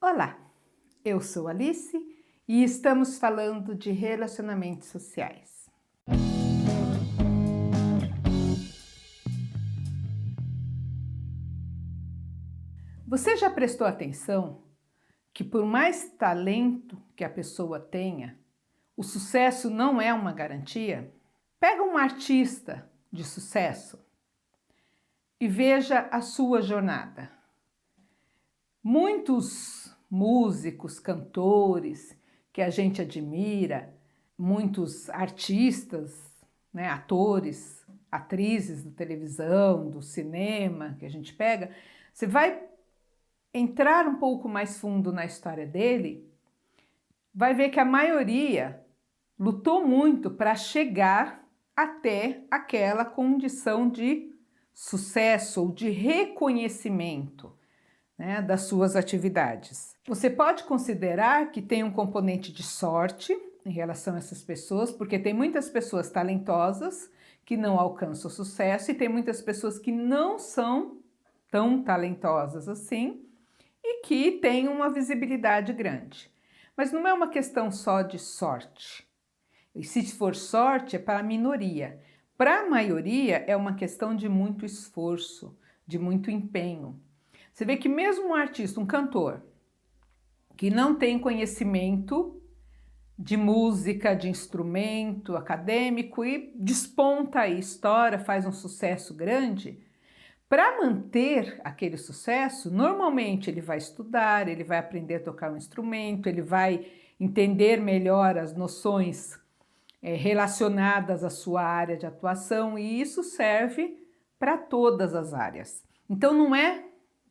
Olá, eu sou Alice e estamos falando de relacionamentos sociais. Você já prestou atenção que por mais talento que a pessoa tenha, o sucesso não é uma garantia? Pega um artista de sucesso e veja a sua jornada. Muitos músicos, cantores que a gente admira, muitos artistas, né, atores, atrizes da televisão, do cinema que a gente pega, você vai entrar um pouco mais fundo na história dele, vai ver que a maioria lutou muito para chegar até aquela condição de sucesso ou de reconhecimento, né, das suas atividades. Você pode considerar que tem um componente de sorte em relação a essas pessoas, porque tem muitas pessoas talentosas que não alcançam sucesso e tem muitas pessoas que não são tão talentosas assim e que têm uma visibilidade grande. Mas não é uma questão só de sorte. E se for sorte, é para a minoria. Para a maioria, é uma questão de muito esforço, de muito empenho. Você vê que mesmo um artista, um cantor, que não tem conhecimento de música, de instrumento acadêmico e desponta aí, estoura, faz um sucesso grande, para manter aquele sucesso, normalmente ele vai estudar, ele vai aprender a tocar um instrumento, ele vai entender melhor as noções relacionadas à sua área de atuação, e isso serve para todas as áreas. Então não é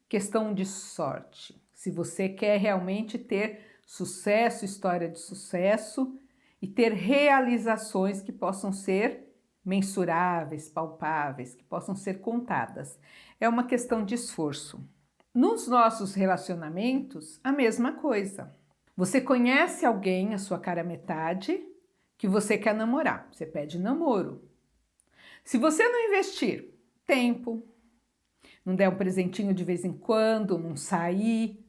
questão de sorte. Se você quer realmente ter sucesso, história de sucesso e ter realizações que possam ser mensuráveis, palpáveis, que possam ser contadas. É uma questão de esforço. Nos nossos relacionamentos, a mesma coisa. Você conhece alguém, a sua cara metade, que você quer namorar. Você pede namoro. Se você não investir tempo, não der um presentinho de vez em quando, não sair,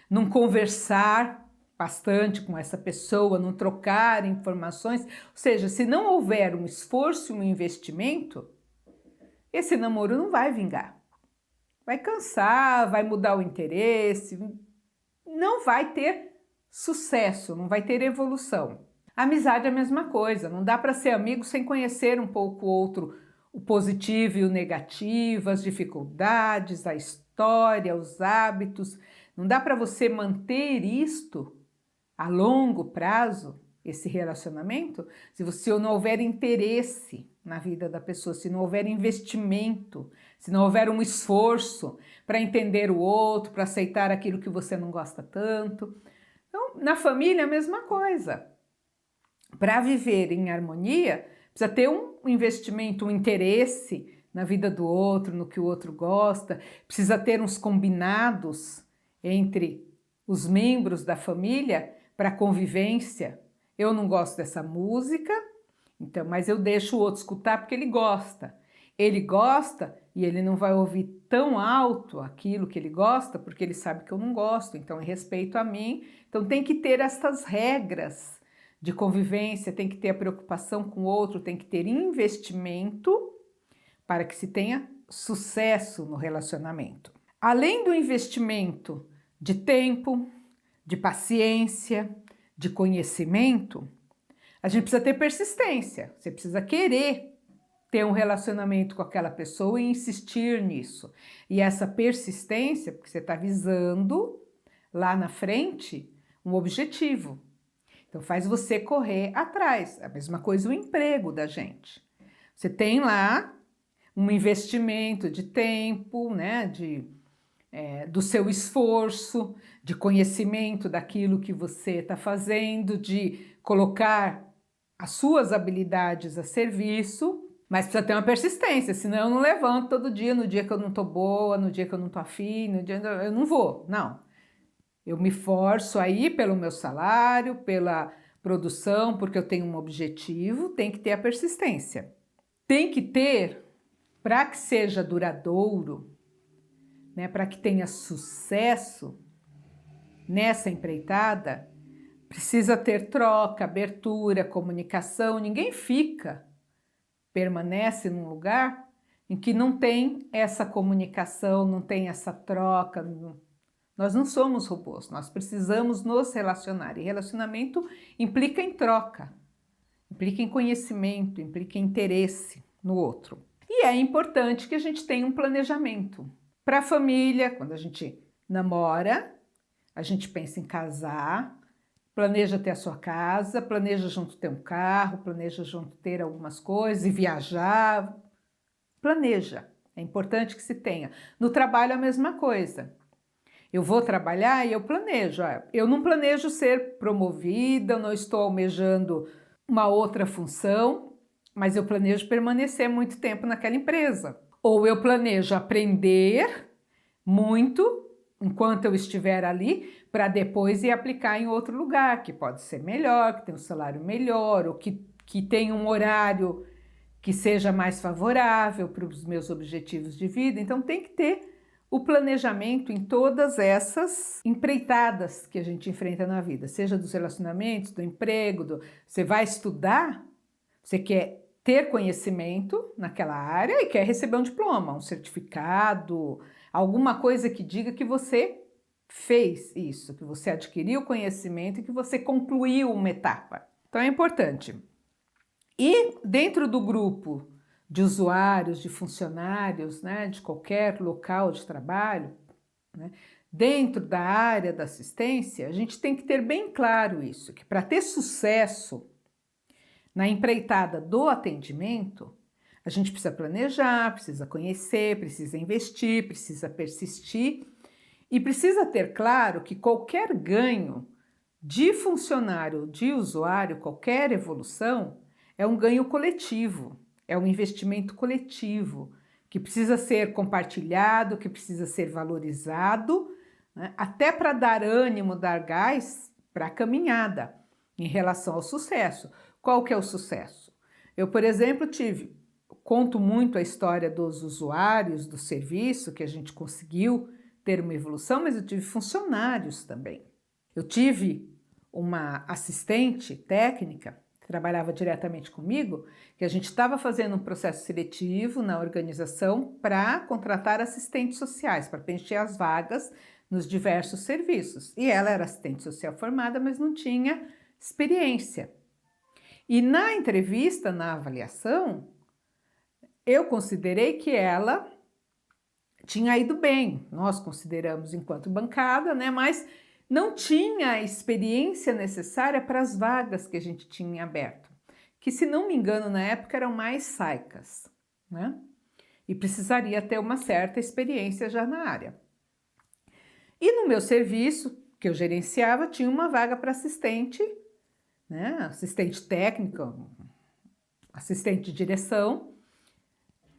não conversar bastante com essa pessoa, não trocar informações, ou seja, se não houver um esforço e um investimento, esse namoro não vai vingar. Vai cansar, vai mudar o interesse, não vai ter sucesso, não vai ter evolução. A amizade é a mesma coisa, não dá para ser amigo sem conhecer um pouco o outro, o positivo e o negativo, as dificuldades, a história, os hábitos. Não dá para você manter isto a longo prazo, esse relacionamento, se você não houver interesse na vida da pessoa, se não houver investimento, se não houver um esforço para entender o outro, para aceitar aquilo que você não gosta tanto. Então, na família, a mesma coisa. Para viver em harmonia, precisa ter um investimento, um interesse na vida do outro, no que o outro gosta, precisa ter uns combinados entre os membros da família para convivência. Eu não gosto dessa música, então, mas eu deixo o outro escutar porque ele gosta. Ele gosta e ele não vai ouvir tão alto aquilo que ele gosta porque ele sabe que eu não gosto, então é respeito a mim. Então tem que ter estas regras de convivência, tem que ter a preocupação com o outro, tem que ter investimento para que se tenha sucesso no relacionamento. Além do investimento de tempo, de paciência, de conhecimento, a gente precisa ter persistência, você precisa querer ter um relacionamento com aquela pessoa e insistir nisso. E essa persistência, porque você está visando lá na frente um objetivo. Então faz você correr atrás. A mesma coisa o emprego da gente. Você tem lá um investimento de tempo, né, do seu esforço, de conhecimento daquilo que você está fazendo, de colocar as suas habilidades a serviço, mas precisa ter uma persistência, senão eu não levanto todo dia, no dia que eu não estou boa, no dia que eu não estou afim, no dia eu não vou, não. Eu me forço aí pelo meu salário, pela produção, porque eu tenho um objetivo, tem que ter a persistência. Tem que ter, para que seja duradouro, né, para que tenha sucesso, nessa empreitada, precisa ter troca, abertura, comunicação. Ninguém permanece num lugar em que não tem essa comunicação, não tem essa troca. Nós não somos robôs, nós precisamos nos relacionar. E relacionamento implica em troca, implica em conhecimento, implica em interesse no outro. E é importante que a gente tenha um planejamento. Para a família, quando a gente namora, a gente pensa em casar, planeja ter a sua casa, planeja junto ter um carro, planeja junto ter algumas coisas e viajar. Planeja, é importante que se tenha. No trabalho a mesma coisa. Eu vou trabalhar e eu planejo. Eu não planejo ser promovida, eu não estou almejando uma outra função, mas eu planejo permanecer muito tempo naquela empresa. Ou eu planejo aprender muito enquanto eu estiver ali, para depois ir aplicar em outro lugar, que pode ser melhor, que tem um salário melhor, ou que tem um horário que seja mais favorável para os meus objetivos de vida. Então tem que ter o planejamento em todas essas empreitadas que a gente enfrenta na vida, seja dos relacionamentos, do emprego, você vai estudar, você quer ter conhecimento naquela área e quer receber um diploma, um certificado, alguma coisa que diga que você fez isso, que você adquiriu conhecimento e que você concluiu uma etapa. Então é importante. E dentro do grupo de usuários, de funcionários, né, de qualquer local de trabalho, né, dentro da área da assistência, a gente tem que ter bem claro isso, que para ter sucesso na empreitada do atendimento, a gente precisa planejar, precisa conhecer, precisa investir, precisa persistir e precisa ter claro que qualquer ganho de funcionário, de usuário, qualquer evolução, é um ganho coletivo, é um investimento coletivo que precisa ser compartilhado, que precisa ser valorizado, né, até para dar ânimo, dar gás para a caminhada em relação ao sucesso. Qual que é o sucesso? Eu, por exemplo, conto muito a história dos usuários do serviço, que a gente conseguiu ter uma evolução, mas eu tive funcionários também. Eu tive uma assistente técnica que trabalhava diretamente comigo, que a gente estava fazendo um processo seletivo na organização para contratar assistentes sociais, para preencher as vagas nos diversos serviços. E ela era assistente social formada, mas não tinha experiência. E na entrevista, na avaliação, eu considerei que ela tinha ido bem. Nós consideramos enquanto bancada, né? Mas não tinha a experiência necessária para as vagas que a gente tinha aberto, que, se não me engano, na época eram mais SAICAs, né? E precisaria ter uma certa experiência já na área. E no meu serviço, que eu gerenciava, tinha uma vaga para assistente, né? Assistente técnica, assistente de direção,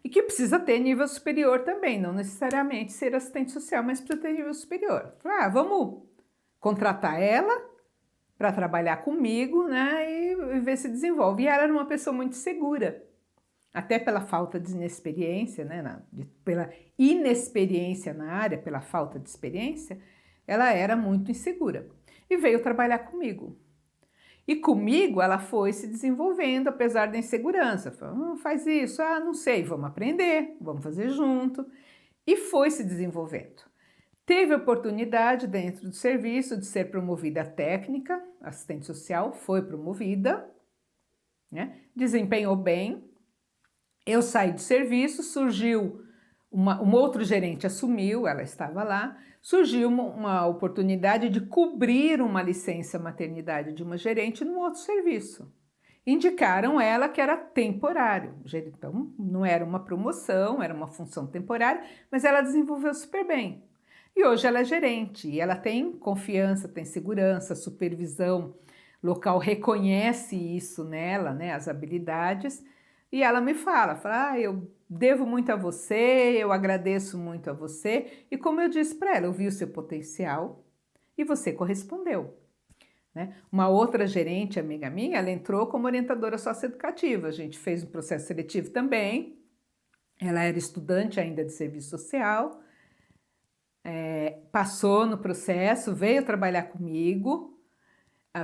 e que precisa ter nível superior também, não necessariamente ser assistente social, mas precisa ter nível superior. Falei, vamos contratar ela para trabalhar comigo, né, e ver se desenvolve. E ela era uma pessoa muito segura, até pela falta de inexperiência, né, pela inexperiência na área, pela falta de experiência, ela era muito insegura. E veio trabalhar comigo. E comigo ela foi se desenvolvendo, apesar da insegurança. Falou, faz isso, não sei, vamos aprender, vamos fazer junto. E foi se desenvolvendo. Teve oportunidade dentro do serviço de ser promovida a técnica, assistente social, foi promovida, né? Desempenhou bem. Eu saí do serviço, surgiu um outro gerente assumiu, ela estava lá, surgiu uma oportunidade de cobrir uma licença maternidade de uma gerente num outro serviço. Indicaram ela que era temporário, então não era uma promoção, era uma função temporária, mas ela desenvolveu super bem. E hoje ela é gerente, e ela tem confiança, tem segurança, supervisão local reconhece isso nela, né, as habilidades, e ela me fala, eu devo muito a você, eu agradeço muito a você, e como eu disse para ela, eu vi o seu potencial e você correspondeu. Né? Uma outra gerente, amiga minha, ela entrou como orientadora socioeducativa, a gente fez um processo seletivo também, ela era estudante ainda de serviço social, passou no processo, veio trabalhar comigo,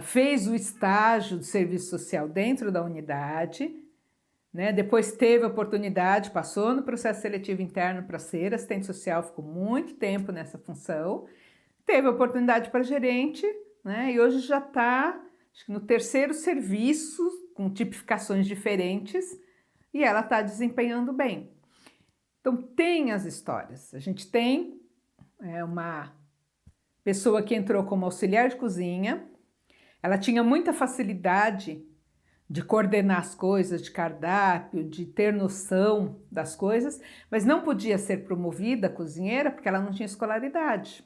fez o estágio de serviço social dentro da unidade, né? Depois teve a oportunidade, passou no processo seletivo interno para ser assistente social, ficou muito tempo nessa função, teve a oportunidade para gerente, né? E hoje já está, acho que no terceiro serviço, com tipificações diferentes, e ela está desempenhando bem. Então tem as histórias, a gente tem uma pessoa que entrou como auxiliar de cozinha, ela tinha muita facilidade de coordenar as coisas, de cardápio, de ter noção das coisas, mas não podia ser promovida cozinheira porque ela não tinha escolaridade,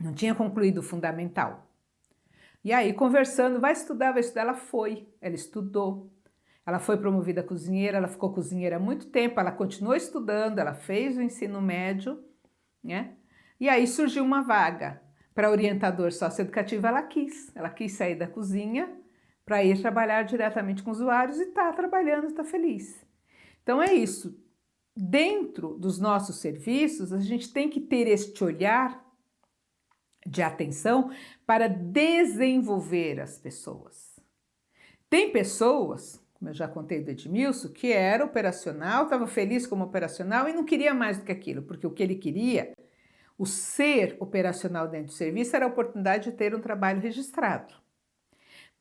não tinha concluído o fundamental. E aí, conversando, vai estudar, ela foi, ela estudou, ela foi promovida cozinheira, ela ficou cozinheira há muito tempo, ela continuou estudando, ela fez o ensino médio, né? E aí surgiu uma vaga para orientador socioeducativo, ela quis sair da cozinha para ir trabalhar diretamente com usuários e está trabalhando, está feliz. Então é isso, dentro dos nossos serviços a gente tem que ter este olhar de atenção para desenvolver as pessoas. Tem pessoas, como eu já contei do Edmilson, que era operacional, estava feliz como operacional e não queria mais do que aquilo, porque o que ele queria, o ser operacional dentro do serviço, era a oportunidade de ter um trabalho registrado.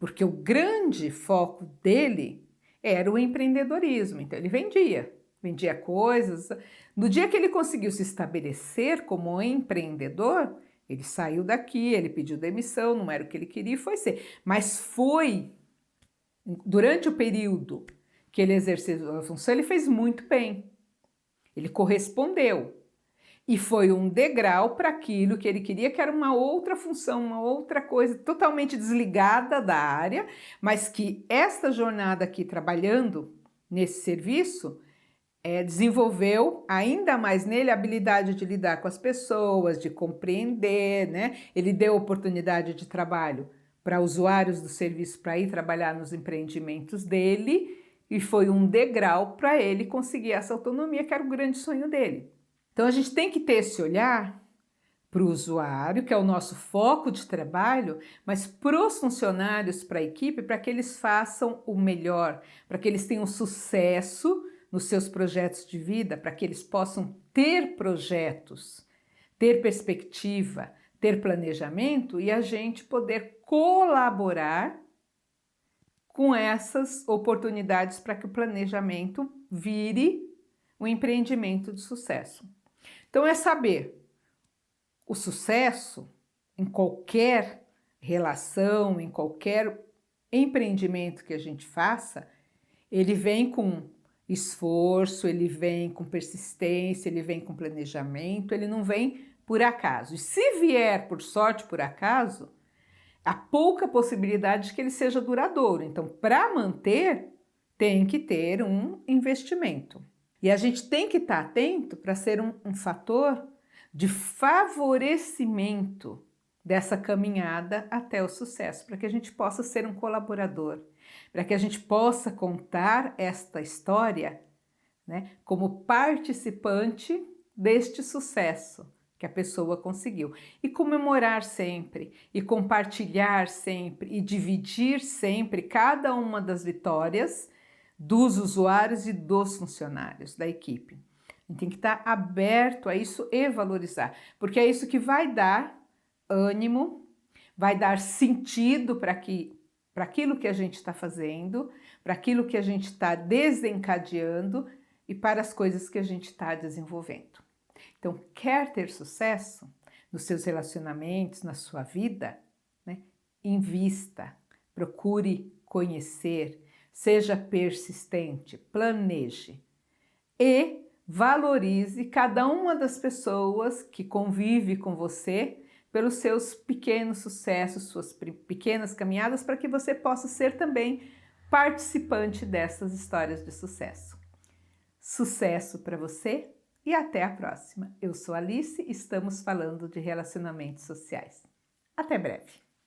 Porque o grande foco dele era o empreendedorismo, então ele vendia coisas. No dia que ele conseguiu se estabelecer como empreendedor, ele saiu daqui, ele pediu demissão, não era o que ele queria e foi ser. Mas foi, durante o período que ele exerceu a função, ele fez muito bem. Ele correspondeu. E foi um degrau para aquilo que ele queria, que era uma outra função, uma outra coisa totalmente desligada da área, mas que esta jornada aqui trabalhando nesse serviço desenvolveu ainda mais nele a habilidade de lidar com as pessoas, de compreender, né? Ele deu oportunidade de trabalho para usuários do serviço para ir trabalhar nos empreendimentos dele e foi um degrau para ele conseguir essa autonomia, que era o grande sonho dele. Então a gente tem que ter esse olhar para o usuário, que é o nosso foco de trabalho, mas para os funcionários, para a equipe, para que eles façam o melhor, para que eles tenham sucesso nos seus projetos de vida, para que eles possam ter projetos, ter perspectiva, ter planejamento e a gente poder colaborar com essas oportunidades para que o planejamento vire um empreendimento de sucesso. Então é saber o sucesso em qualquer relação, em qualquer empreendimento que a gente faça, ele vem com esforço, ele vem com persistência, ele vem com planejamento, ele não vem por acaso. E se vier por sorte, por acaso, há pouca possibilidade de que ele seja duradouro. Então, para manter, tem que ter um investimento. E a gente tem que estar atento para ser um fator de favorecimento dessa caminhada até o sucesso, para que a gente possa ser um colaborador, para que a gente possa contar esta história, né, como participante deste sucesso que a pessoa conseguiu. E comemorar sempre, e compartilhar sempre, e dividir sempre cada uma das vitórias dos usuários e dos funcionários da equipe. A gente tem que estar aberto a isso e valorizar, porque é isso que vai dar ânimo, vai dar sentido para aquilo que a gente está fazendo, para aquilo que a gente está desencadeando e para as coisas que a gente está desenvolvendo. Então, quer ter sucesso nos seus relacionamentos, na sua vida, né? Invista, procure conhecer, seja persistente, planeje e valorize cada uma das pessoas que convive com você pelos seus pequenos sucessos, suas pequenas caminhadas, para que você possa ser também participante dessas histórias de sucesso. Sucesso para você e até a próxima. Eu sou Alice e estamos falando de relacionamentos sociais. Até breve!